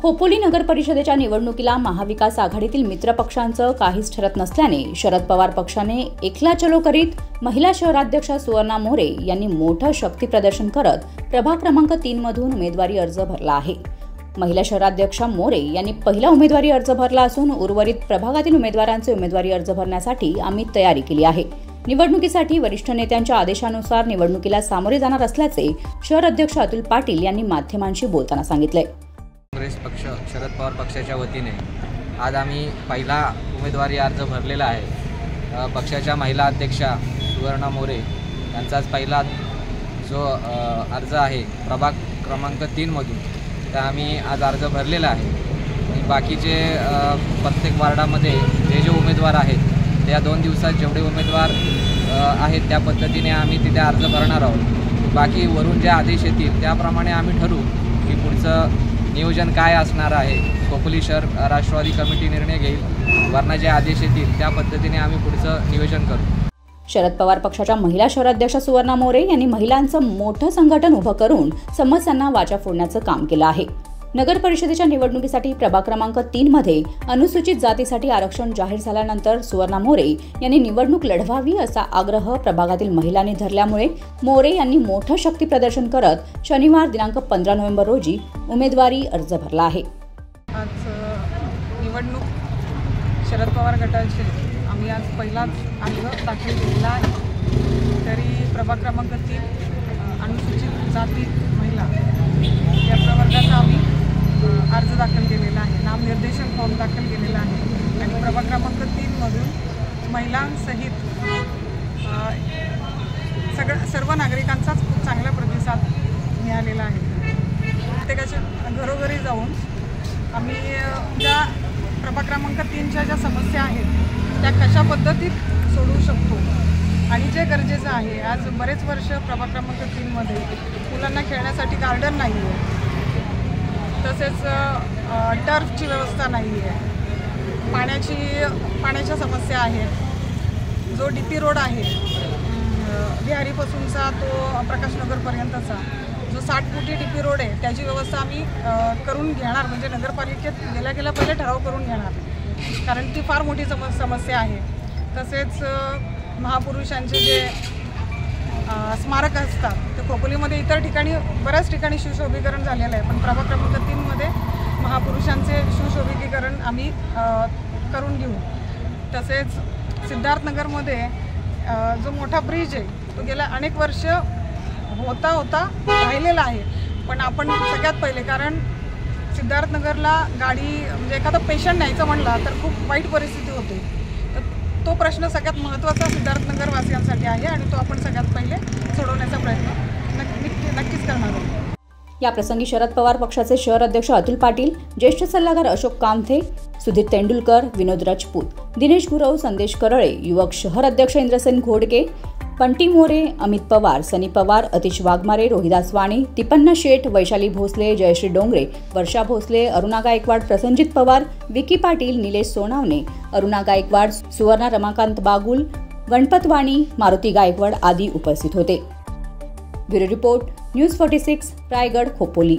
खोपोली नगर परिषदेच्या निवडणुकीला महाविकास आघाडीतील मित्रपक्षांचं काहीच ठरत नसल्याने शरद पवार पक्षाने एकला चलो करीत महिला शहराध्यक्षा सुवर्णा मोरे यांनी मोठं शक्ती प्रदर्शन करत प्रभाग क्रमांक 3 मधून उमेदवारी अर्ज भरला आहे। महिला शहराध्यक्षा मोरे यांनी पहिला उमेदवारी अर्ज भरला असून उर्वरित प्रभागातील उमेदवारांचे उमेदवारी अर्ज भरण्यासाठी आम्ही तयारी केली आहे। निवडणुकीसाठी वरिष्ठ नेत्यांच्या आदेशानुसार निवडणुकीला सामोरे जाणार असल्याचे शहर अध्यक्ष अतुल पाटील यांनी माध्यमांशी बोलताना सांगितले। काँग्रेस पक्ष शरद पवार पक्षाच्या वतीने आज आम्ही पहिला उमेदवारी अर्ज भरलेला आहे। पक्षाच्या महिला अध्यक्षा सुवर्णा मोरे यांचाच पहिला जो अर्ज आहे प्रभाग क्रमांक 3 मधून तर आम्ही आज अर्ज भरलेला आहे। आणि बाकीचे प्रत्येक वार्डामध्ये जे उमेदवार आहेत त्या 2 दिवसात जेवढे उमेदवार आहेत त्या पद्धतीने आम्ही तिथे अर्ज भरणार आहोत। बाकी वरून जे आदेश येतील त्याप्रमाणे आम्ही ठरवू की पुढचं नियोजन काय असणार आहे। खोपोली शहर राष्ट्रवादी कमिटी निर्णय घेईल, वरना जे आदेश येतील त्या पद्धतीने आम्ही पुढचं नियोजन करू। शरद पवार पक्षाच्या महिला शहराध्यक्षा सुवर्णा मोरे यांनी महिलांचं मोठं संघटन उभं करून समस्यांना वाचा फोडण्याचं काम केलं आहे। नगर परिषदेच्या निवडणुकीसाठी प्रभाग क्रमांक 3 मध्ये अनुसूचित जातीसाठी आरक्षण जाहीर झाल्यानंतर सुवर्णा मोरे यांनी निवडणूक लढवावी असा आग्रह प्रभागातील महिलांनी धरल्यामुळे मोरे यांनी मोठं शक्ती प्रदर्शन करत शनिवार दिनांक 15 नोव्हेंबर रोजी उमेदवारी अर्ज भरला आहे। आज निवडणूक शरद पवार गटाचे आम्ही आज पहिलाच अर्ज दाखल केलेला आहे। तरी प्रभाग क्रमांक 3 अनुसूचित जाती महिला या प्रवर्गाचा आम्ही अर्ज दाखल केलेला आहे। नामनिर्देशन फॉर्म दाखल केलेला आहे आणि प्रभाग क्रमांक 3 मधून महिलांसहित सर्व नागरिकांचाच खूप चांगला प्रतिसाद मिळालेला आहे। प्रत्येकाच्या घरोघरी जाऊन आम्ही ज्या प्रभाग क्रमांक 3च्या ज्या समस्या आहेत त्या कशा पद्धतीत सोडवू शकतो आणि जे गरजेचं आहे। आज बरेच वर्ष प्रभाग क्रमांक 3 मध्ये मुलांना खेळण्यासाठी गार्डन नाही आहे, तसेच टर्फची व्यवस्था नाही आहे, पाण्याच्या समस्या आहेत। जो DP रोड आहे बिहारीपासूनचा तो प्रकाशनगरपर्यंतचा जो 60 फुटी DP रोड आहे त्याची व्यवस्था आम्ही करून घेणार, म्हणजे नगरपालिकेत गेल्या पहिले ठराव करून घेणार, कारण ती फार मोठी समस्या आहे। तसेच महापुरुषांचे जे स्मारक असतात ते खोपोलीमध्ये इतर ठिकाणी बऱ्याच ठिकाणी सुशोभीकरण झालेलं आहे, पण प्रभाग क्रमांक 3 मध्ये महापुरुषांचे सुशोभीकरण आम्ही करून घेऊ। तसेच सिद्धार्थनगरमध्ये जो मोठा ब्रिज आहे तो गेल्या अनेक वर्ष होता राहिलेला आहे, पण आपण सगळ्यात पहिले, कारण सिद्धार्थनगरला गाडी म्हणजे एखादा पेशंट न्यायचं म्हणला तर खूप वाईट परिस्थिती होते, तर तो प्रश्न सगळ्यात महत्त्वाचा सिद्धार्थनगर वासियांसाठी आहे आणि तो आपण सगळ्यात पहिले सोडवण्याचा प्रयत्न नक्कीच करणार आहोत। या प्रसंगी शरद पवार पक्षाचे शहर अध्यक्ष अतुल पाटील, ज्येष्ठ सल्लागार अशोक कामथे, सुधीर तेंडुलकर, विनोद राजपूत, दिनेश गुरव, संदेश करळे, युवक शहर अध्यक्ष इंद्रसेन घोडके, पंटी मोरे, अमित पवार, सनी पवार, अतिश वाघमारे, रोहिदास वाणी, तिपन्ना शेठ, वैशाली भोसले, जयश्री डोंगरे, वर्षा भोसले, अरुणा गायकवाड, प्रसंजित पवार, विकी पाटील, निलेश सोनावणे, अरुणा गायकवाड, सुवर्णा रमाकांत बागुल, गणपत वाणी, मारुती गायकवाड आदी उपस्थित होते। Bureau report, news 46, Raigad, Khopoli.